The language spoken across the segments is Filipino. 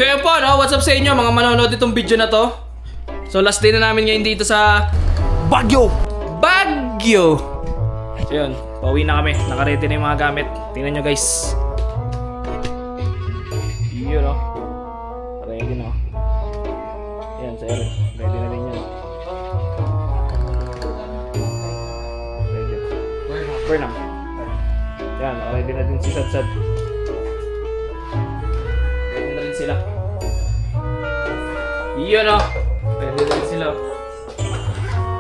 So yun po, no? What's up sa inyo mga manonood itong video na to. So last day na namin ngayon dito sa Baguio! Baguio. So yun, pauwi na kami. Naka-ready na yung mga gamit. Tingnan nyo guys. Yun no. Ready na. Yan, sa Aaron. Ready na rin yan. Ready. Burnham. Yan, ready na din si Sad. Ready na rin sila. Yun no. Ready na rin sila.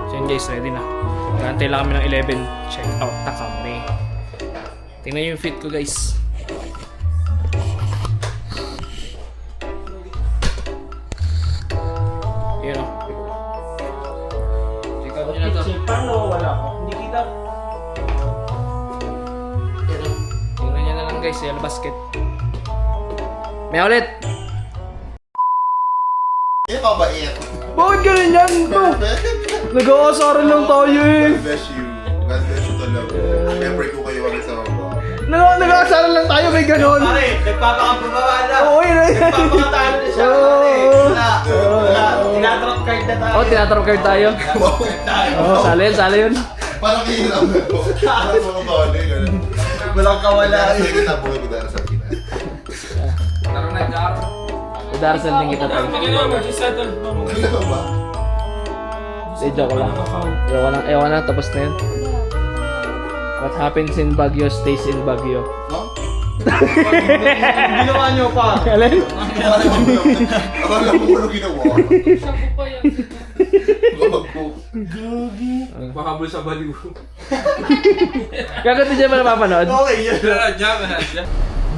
So yun guys, ready na. Kantay lang kami ng 11. Check out na kami. Tingnan yung fit ko guys. Yun o. Check out nyo na to. Paano wala ko? Hindi kita. Yun o. Tingnan nyo na lang guys. Yellow basket. May ulit. Eh, mabait. Bakit ganun yan bro? Nag-aasaran lang tayo eh. God bless you. God bless you talaga. Siyempre ko kayo kami sa baba. Nag-aasaran lang tayo, may ganun. Pare, nagpapakababa na. Oo yun eh. Nagpapakatalo na siya. Wala. Tinatrap card na tayo. Oh, tinatrap card tayo. Oh, sali yun. Parang hirap na po. Parang mga bali. Walang kawala. Sige, tabuhin ko dahil sa Pinas. Darasal din kita tayo. Ano ba? Joke lang. Ewan na, tapos na yun. What happens in Baguio stays in Baguio. No? Ginawa niyo pa. Alin? Akala mo ano ginawa? Gawag po. Mahabol sa baliw. Kagad din dyan ba napapanood? Okay, yun.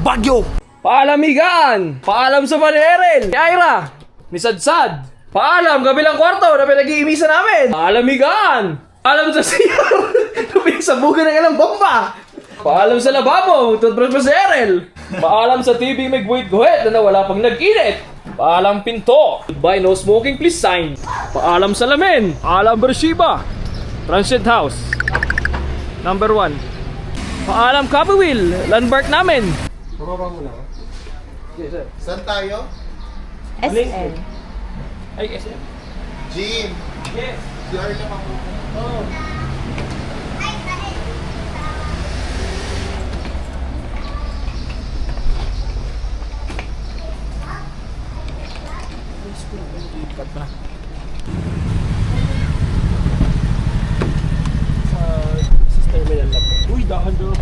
Baguio! Paalamigan! Paalam sa Manierel! Ni Ira! Ni Sadsad! Paalam kabilang kwarto na pinag-iimisa namin! Paalamigan! Paalam sa CR! na pinagsabugan ng ilang bomba! Paalam sa lababo! Toothbrush pa si Erel! Paalam sa TV may guhit-guhit na wala pang nag-init! Paalam pinto! Goodbye no smoking please sign! Paalam sa lamin! Paalam Bershiba! Transit House! Number 1 Paalam Kabawil! Landmark namin! Yes, sir. Saan tayo? SM. Ay, SM. Jim. Yes. CR lang ako. Oh. Cut pa na. Sa terminal lang. Uy, dahan doon.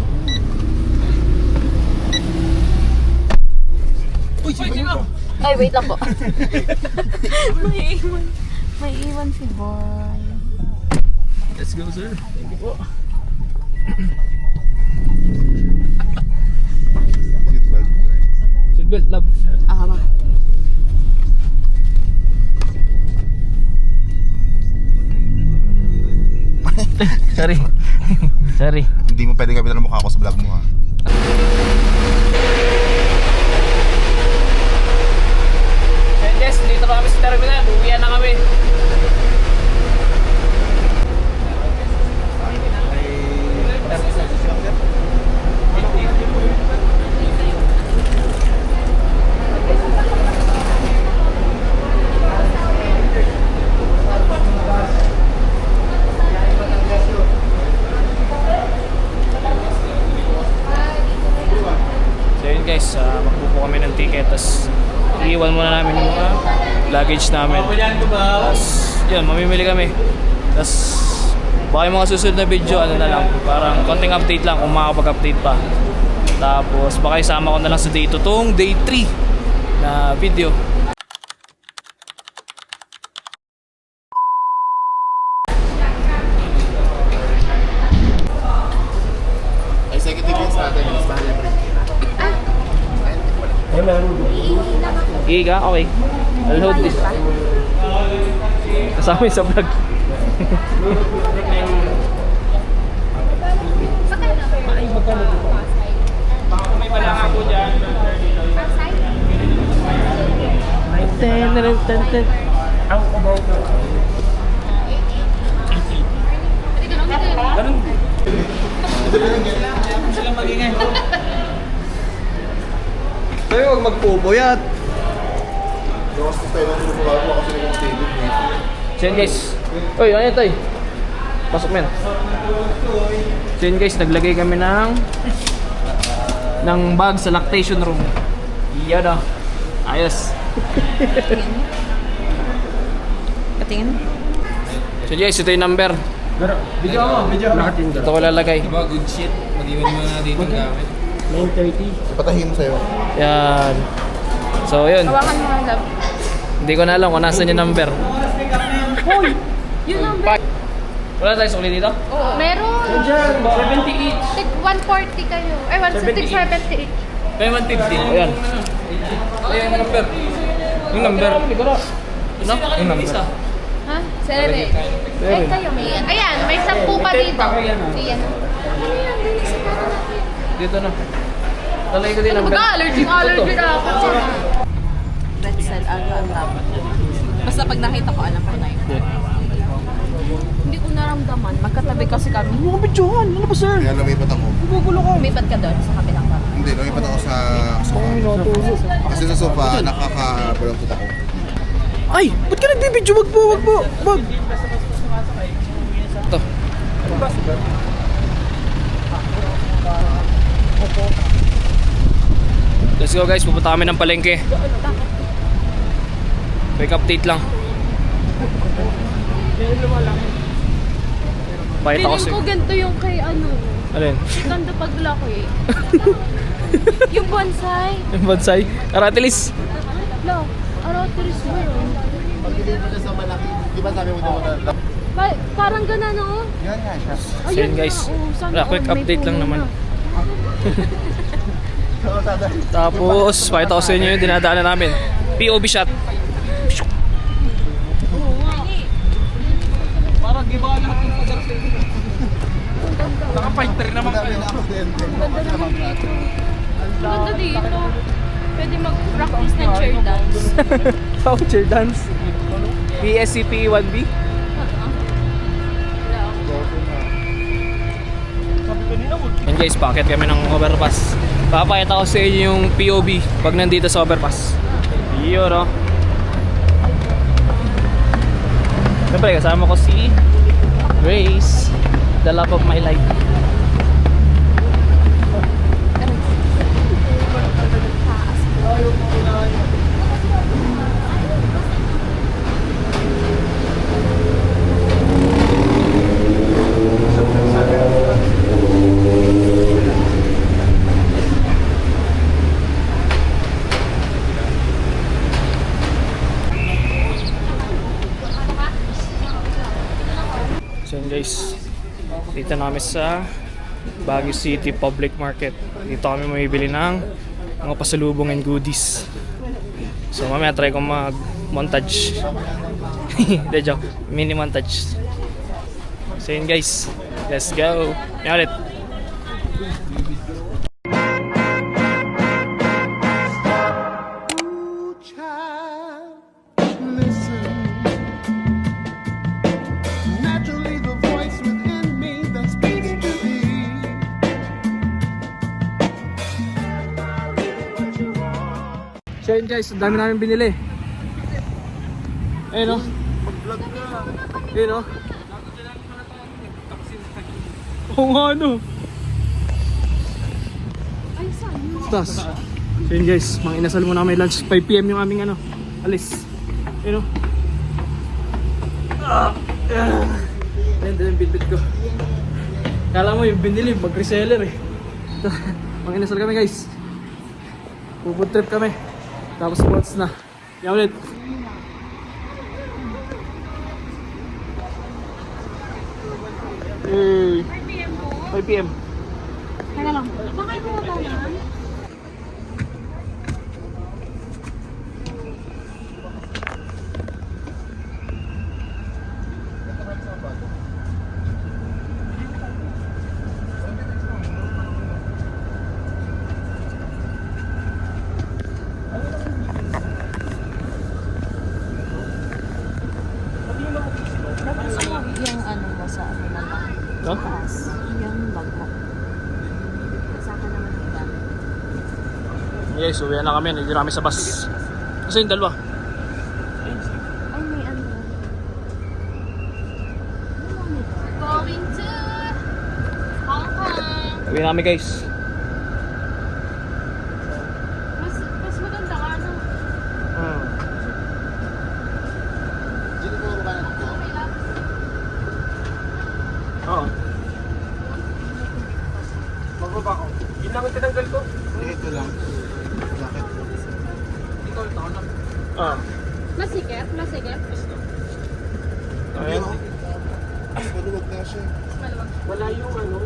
Uy, sino? Ay, wait lang po. May iwan si boy. Let's go, sir. Thank you po. Seatbelt. Seatbelt, love. Ah, ma. Sorry. Sorry. Hindi mo pwedeng kapitan ng mukha ko sa vlog mo ha. And yes, dito na kami sa terminal. Uwian na kami. So yun guys, magbubo kami ng ticket. Tapos iiwan muna namin yung mga luggage namin. Tapos yun, mamimili kami. Tapos baka yung mga susunod na video, ano na lang, parang konting update lang kung makakapag-update pa. Tapos baka isama ko na lang sa day 2 tong day 3 na video. Executive yun sa atin. Mas mahal yung break. Giga, okay. I'll hold this. Kasama yung sa vlog. May palang ako dyan. Ang kubaw ko. Ganun. Sila magingay. Tayo, huwag magpupuyat. Gawas na tayo ng tulong mga ako kasi naging table eh. So yun guys. Uy, ano yan tayo? Pasok men. So yun guys, naglagay kami ng bag sa lactation room. Iyan o. Ayos. Patingin. So guys, ito yung number. Video mo. Ito ko lalagay. Diba, good shit. Mag-iwan mo na dito ang gamit. Ipatahin mo sa'yo. Yan. So yun. Hawakan mo nga, love. Hindi ko na alam kung nasan yung number. Yun number. Wala tayong sukli dito? Oo. Meron. 70 each. Tig 140 kayo. Ay, 170 each. May 150. Ayan. Ayan yung number. Yung number. Yung number. Ha? Sere. Ay, kayo may yan. Ayan, may 10 pa dito. Ayan. Ano yan? Bilis na natin. Dito na. Talay ko din Ano number. mag-allergy na ako. Pretzel, ang tama. Basta pag nakita ko, alam ko na yun. Hindi ko naramdaman. Magkatabi kasi kami. Mga bidyohan. Ano ba sir? Kaya lumipat ako. Gugulo ka. Lumipat ka doon sa kabilang kami. Hindi, lumipat ako sa sofa. Kasi sa sofa, nakaka-balangkot ako. Ay! Ba't ka nagbibidyo? Wag po, wag po. Wag. Ito. Let's go guys, pupunta kami ng palengke. Quick update lang. Pakita ko Feeling ko ganito yung kay ano. Alin? Ganda pag laki. Yung bonsai. Yung bonsai? Aratilis. Lo, arotiris mo yun. Di ba sabi mo na Parang gana no? Yan nga siya. So yun guys. Wala, quick update lang naman. Tapos, pakita ko sa inyo yung dinadaanan namin. POV shot. Parang giba lahat ng pag-arsin. Naka-fighter naman kayo. Ganda dito. Pwede mag-practice ng chair dance. Voucher dance. BSCP 1B. Yan guys, packet kami ng overpass. Papakita ko sa inyo yung POV pag nandito sa overpass. Yun o. Siyempre kasama ko si Grace, the love of my life. So yun guys, dito na kami sa Baguio City Public Market. Dito kami mamibili ng mga pasalubong and goodies. So mamaya try kong mag-montage. Hindi, joke. Mini montage. So yun guys, let's go. Yan ulit. Naturally, the voice within me that speaks to thee. So yun guys, ang dami namin binili. Ayun o. Ayun o. Oo nga ano. Tas. So yun guys, mga inasal muna kami lunch. 5 PM yung aming ano, alis. Ayun o. Ayun din yung bitbit ko. Kala mo yung binili, mag-reseller eh. Mga inasal kami guys. Food trip kami. Tapos sports na. Yan ulit. Hey. 5 PM. Teka lang. Bakit mo ba yan? Yung ano mo sa ano na lang. No? Taas. Yung bag mo. Sa akin naman yung gamit. Yes, uwi na kami. Nandito kami sa bus. Kasi yung dalawa. Uwi namin guys. Mas maganda ka, ano? Dito po ba na ito? Oo. Magbaba ko. Yun lang ang tinanggal ko. Ito lang. Bakit? Masikip? Ayan. Maluwag na siya. Wala yung ano,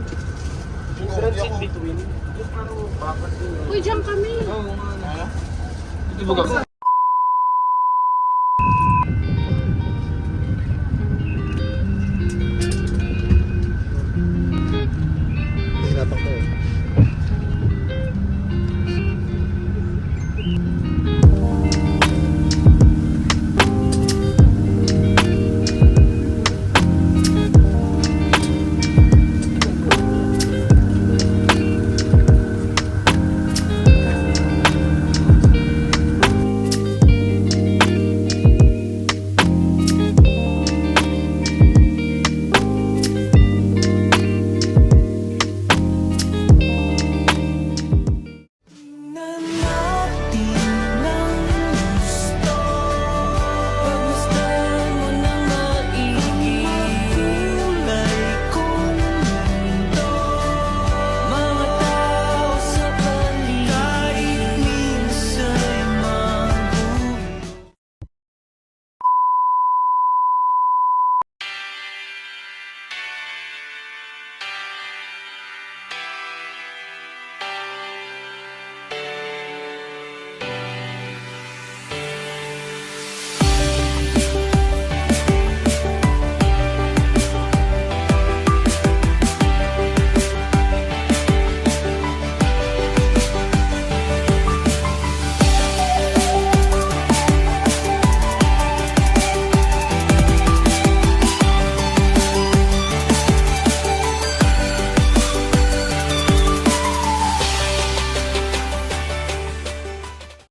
entrance in between. Yung parang bakas yun. Uy, dyan kami. Ha? Ito